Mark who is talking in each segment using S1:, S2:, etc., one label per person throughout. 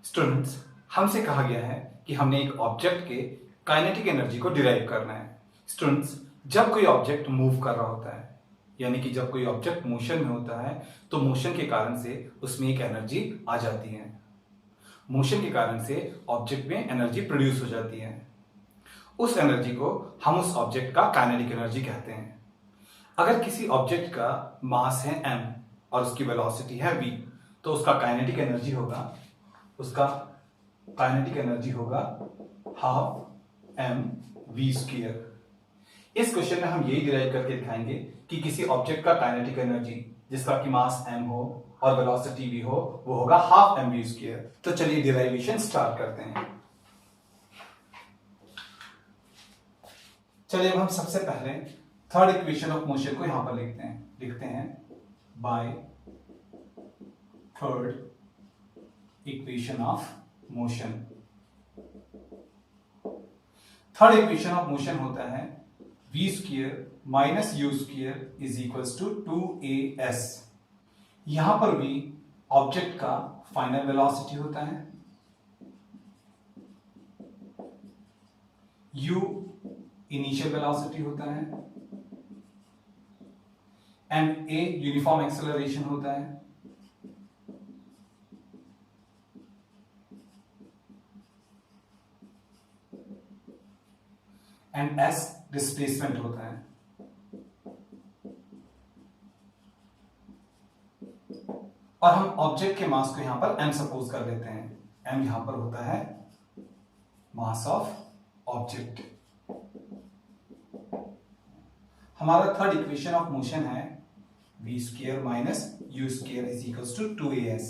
S1: Students, हमसे कहा गया है कि हमने एक ऑब्जेक्ट के काइनेटिक एनर्जी को डिराइव करना है। स्टूडेंट्स, जब कोई ऑब्जेक्ट मूव कर रहा होता है, यानी कि जब कोई ऑब्जेक्ट मोशन में होता है, तो मोशन के कारण से उसमें एक एनर्जी आ जाती है। मोशन के कारण से ऑब्जेक्ट में एनर्जी प्रोड्यूस हो जाती है। उस एनर्जी को हम उस ऑब्जेक्ट का काइनेटिक एनर्जी कहते हैं। अगर किसी ऑब्जेक्ट का मास है m और उसकी वेलोसिटी है v, तो उसका काइनेटिक एनर्जी होगा हाफ एम वी स्क्वायर। इस क्वेश्चन में हम यही डिराइव करके दिखाएंगे कि किसी ऑब्जेक्ट का काइनेटिक एनर्जी जिसका कि मास m हो और वेलोसिटी v हो, वो होगा हाफ एम वी स्क्वायर। तो चलिए डिराइवेशन स्टार्ट करते हैं। चलिए अब हम सबसे पहले थर्ड इक्वेशन ऑफ मोशन को यहां पर लिखते हैं by third equation of motion. Third equation of motion होता है v square minus u square is equals to 2as। यहां पर v ऑब्जेक्ट का फाइनल वेलोसिटी होता है, u इनिशियल वेलोसिटी होता है एंड a यूनिफॉर्म एक्सेलरेशन होता है। एंड s डिस्प्लेसमेंट होता है। और हम ऑब्जेक्ट के मास को यहां पर m सपोज कर लेते हैं। m यहां पर होता है मास ऑफ ऑब्जेक्ट। हमारा थर्ड इक्वेशन ऑफ मोशन है v square minus u square is equals to 2as।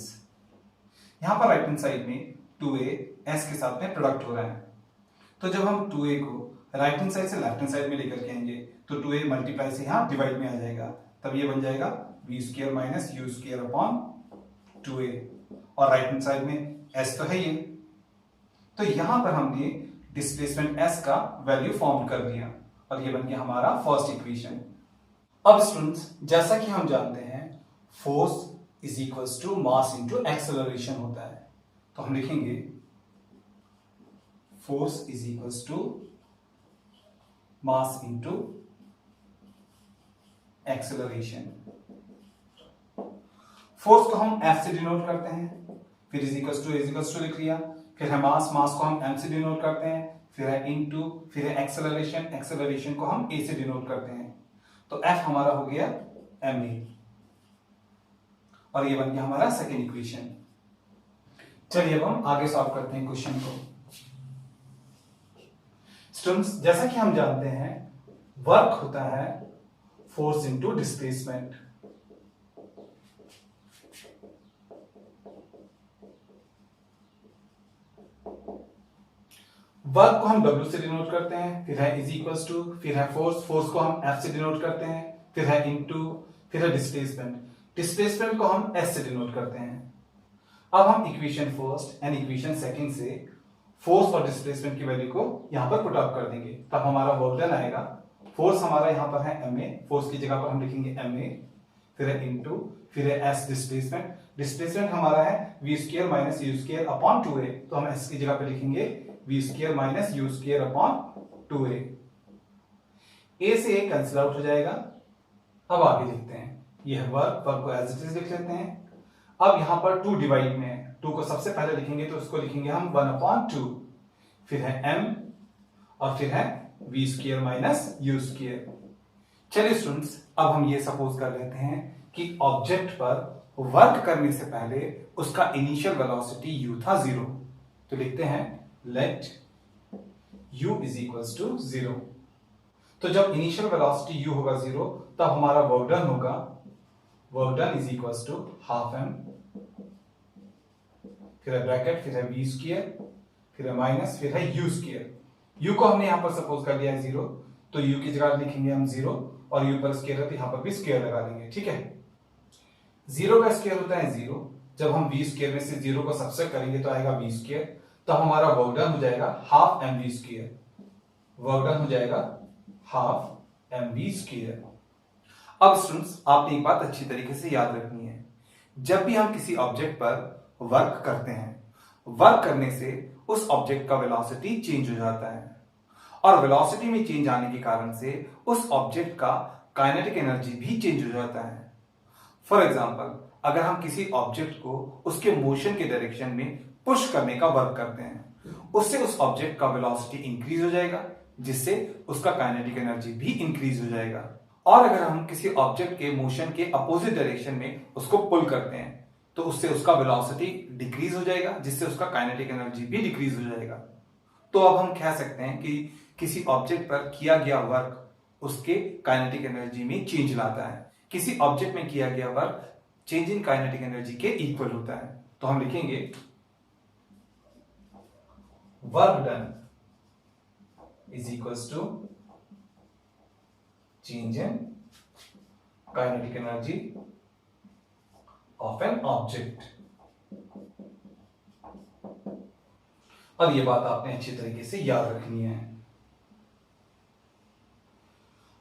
S1: यहां पर राइट हैंड साइड में 2a s के साथ में प्रोडक्ट हो रहा है, तो जब हम 2a को राइट हैंड साइड से लेफ्ट हैंड साइड में लेकर के आएंगे तो 2a मल्टीप्लाई से यहां डिवाइड में आ जाएगा, तब ये बन जाएगा v square minus u square upon 2a। और राइट हैंड साइड में s तो है ये, तो यहां पर हमने डिस्प्लेसमेंट s का वैल्यू फॉर्म कर दिया और ये बन गया हमारा फर्स्ट इक्वेशन। अब स्टूडेंट्स, जैसा कि हम जानते हैं force is equals to mass into acceleration होता है, तो हम लिखेंगे force is equals to mass into acceleration. Force को हम F से डिनोट करते हैं, फिर इज इक्वल्स टू लिख लिया, फिर है मास को हम M से डिनोट करते हैं, फिर है इनटू, फिर है एक्सेलरेशन को हम A से डिनोट करते हैं। तो F हमारा हो गया ma और ये बन गया हमारा सेकेंड इक्वेशन। चलिए अब हम आगे सॉल्व करते हैं क्वेश्चन को। स्टूडेंट्स, जैसा कि हम जानते हैं वर्क होता है फोर्स इनटू डिस्प्लेसमेंट। वर्क को हम W से डिनोट करते हैं, फिर है इज इक्वल्स टू, फिर है फोर्स को हम F से डिनोट करते हैं, फिर है इनटू, फिर है डिस्प्लेसमेंट को हम S से डिनोट करते हैं। अब हम equation first and equation second से फोर्स और डिस्प्लेसमेंट की वैल्यू को यहां पर पुट अप कर देंगे, तब हमारा वर्क डन आएगा। फोर्स हमारा यहां पर है ma, फोर्स की जगह पर हम लिखेंगे ma, फिर है इनटू, फिर है s डिस्प्लेसमेंट हमारा है v square minus u square upon 2a, तो हम s की जगह पे लिखेंगे v square minus u square upon 2a। a से a कैंसिल आउट हो जाएगा। अब आगे लिखते हैं, यह वर्क को एज इट इज लिख लेते हैं। अब यहां पर 2 डिवाइड में है, 2 को सबसे पहले लिखेंगे तो उसको लिखेंगे हम 1/2, फिर है m और फिर है v square minus u square. चलिए स्टूडेंट्स, अब हम ये सपोज कर लेते हैं कि ऑब्जेक्ट पर वर्क करने से पहले उसका इनिशियल वेलोसिटी u था 0, तो लिखते हैं let u is equals to 0। तो जब इनिशियल वेलोसिटी u होगा 0, तब हमारा वर्क डन होगा, work done is equals to half m, फिर है ब्रैकेट, फिर है v स्क्वायर, फिर है माइनस, फिर है u स्क्वायर। u को हमने यहां पर सपोज कर लिया है 0, तो u की जगह लिखेंगे हम 0 और u पर स्क्वायर है तो यहां पर भी स्क्वायर लगा देंगे, ठीक है। 0 का स्क्वायर होता है 0, जब हम v स्क्वायर में से 0 को सबसे करेंगे तो आएगा v स्क्वायर, तो हमारा वर्क डन हो जाएगा half M V square, work done हो जाएगा हाफ एम वी स्क्वायर। अब स्टूडेंट्स, आपने एक बात अच्छी तरीके से याद रखनी है, जब भी हम किसी ऑब्जेक्ट पर वर्क करते हैं वर्क करने से उस ऑब्जेक्ट का वेलोसिटी चेंज हो जाता है और वेलोसिटी में चेंज आने के कारण से उस ऑब्जेक्ट का काइनेटिक एनर्जी भी चेंज हो जाता है। फॉर एग्जाम्पल, अगर हम किसी ऑब्जेक्ट को उसके मोशन के डायरेक्शन में पुश करने का वर्क करते हैं, उससे उस ऑब्जेक्ट का वेलोसिटी इंक्रीज हो जाएगा, जिससे उसका काइनेटिक एनर्जी भी इंक्रीज हो जाएगा। और अगर हम किसी ऑब्जेक्ट के मोशन के अपोजिट डायरेक्शन में उसको पुल करते हैं, तो उससे उसका वेलोसिटी डिक्रीज हो जाएगा, जिससे उसका काइनेटिक एनर्जी भी डिक्रीज हो जाएगा। तो अब हम कह सकते हैं कि किसी ऑब्जेक्ट पर किया गया वर्क उसके काइनेटिक एनर्जी में चेंज लाता है। किसी ऑब्जेक्ट में किया गया work change in kinetic energy के इक्वल होता है। तो हम लिखेंगे work done is equals to change in kinetic energy of an object. और ये बात आपने अच्छी तरीके से याद रखनी है।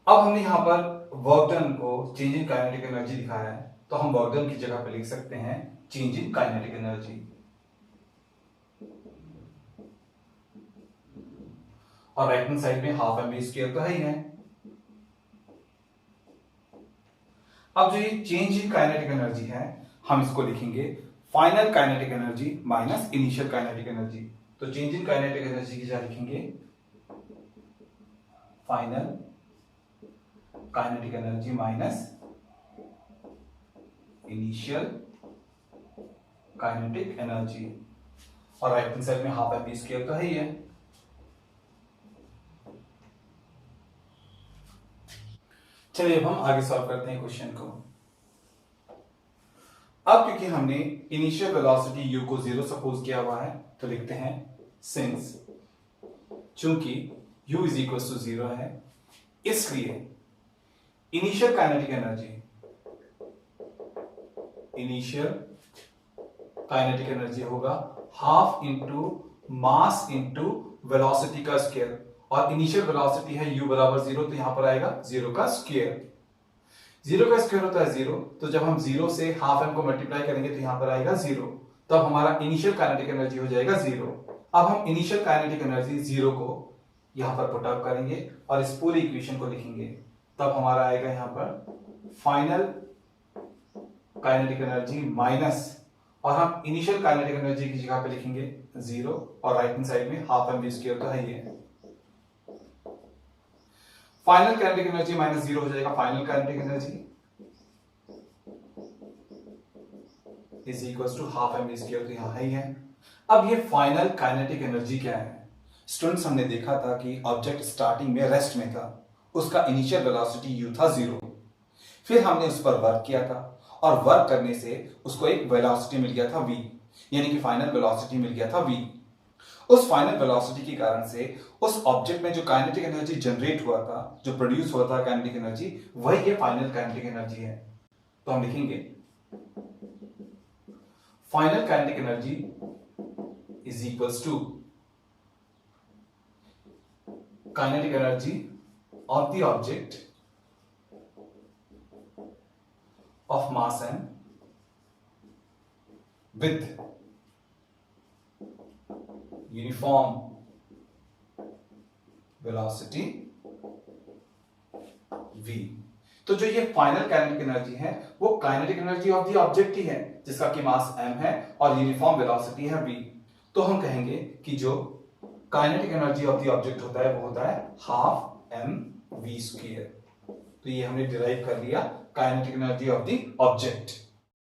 S1: अब हमने यहां पर वर्क डन को चेंज इन काइनेटिक एनर्जी दिखाया है, तो हम वर्क डन की जगह पे लिख सकते हैं चेंज इन काइनेटिक एनर्जी। और राइट हैंड साइड में हाफ एम स्क्वायर तो है ही है। अब जो ये चेंज इन काइनेटिक एनर्जी है, हम इसको लिखेंगे final kinetic energy minus initial kinetic energy. तो चेंज इन काइनेटिक एनर्जी की जगह लिखेंगे final kinetic energy minus initial kinetic energy. और राइट हैंड साइड में हाफ एम स्क्वायर तो है ही है। चलिए अब हम आगे सॉल्व करते हैं क्वेश्चन को। अब क्योंकि हमने इनिशियल वेलोसिटी u को 0 सपोज किया हुआ है, तो लिखते हैं सिंस चूंकि u इज इक्वल टू 0 है, इसलिए इनिशियल काइनेटिक एनर्जी होगा half into mass into velocity का स्क्वायर। और इनिशियल वेलोसिटी है u बराबर 0, तो यहां पर आएगा 0 का स्क्वायर। 0 का स्क्वायर होता है 0, तो जब हम 0 से हाफ एम को मल्टीप्लाई करेंगे तो यहां पर आएगा 0, तब हमारा इनिशियल काइनेटिक एनर्जी हो जाएगा 0। अब हम इनिशियल काइनेटिक एनर्जी 0 को यहां पर पुट अप करेंगे और इस पूरी इक्वेशन को लिखेंगे, तब हमारा आएगा यहां पर फाइनल काइनेटिक एनर्जी माइनस, और हम इनिशियल काइनेटिक एनर्जी की जगह पे लिखेंगे 0 और राइट हैंड साइड में हाफ एम स्क्वायर तो है ही है। फाइनल काइनेटिक एनर्जी माइनस 0 हो जाएगा final kinetic energy is equals to half M square, तो यहां है ही है। अब ये फाइनल काइनेटिक एनर्जी क्या है? स्टूडेंट्स, हमने देखा था कि ऑब्जेक्ट स्टार्टिंग में रेस्ट में था, उसका इनिशियल वेलोसिटी u था 0, फिर हमने उस पर वर्क किया था और वर्क करने से उसको एक वेलोसिटी मिल गया था v, यानी कि फाइनल वेलोसिटी मिल गया था v। उस फाइनल वेलोसिटी के कारण से उस ऑब्जेक्ट में जो काइनेटिक एनर्जी जनरेट हुआ था, जो प्रोड्यूस हुआ था काइनेटिक एनर्जी, वही ये फाइनल काइनेटिक एनर्जी है। तो हम लिखेंगे final kinetic energy is equals to kinetic energy of the object of mass m with uniform velocity v। तो जो ये फाइनल काइनेटिक एनर्जी है वो kinetic energy of the object ही है, जिसका कि मास m है और यूनिफॉर्म वेलोसिटी है v। तो हम कहेंगे कि जो kinetic energy of the object होता है वो होता है हाफ m v स्क्वायर। तो ये हमने डिराइव कर लिया kinetic energy of the object.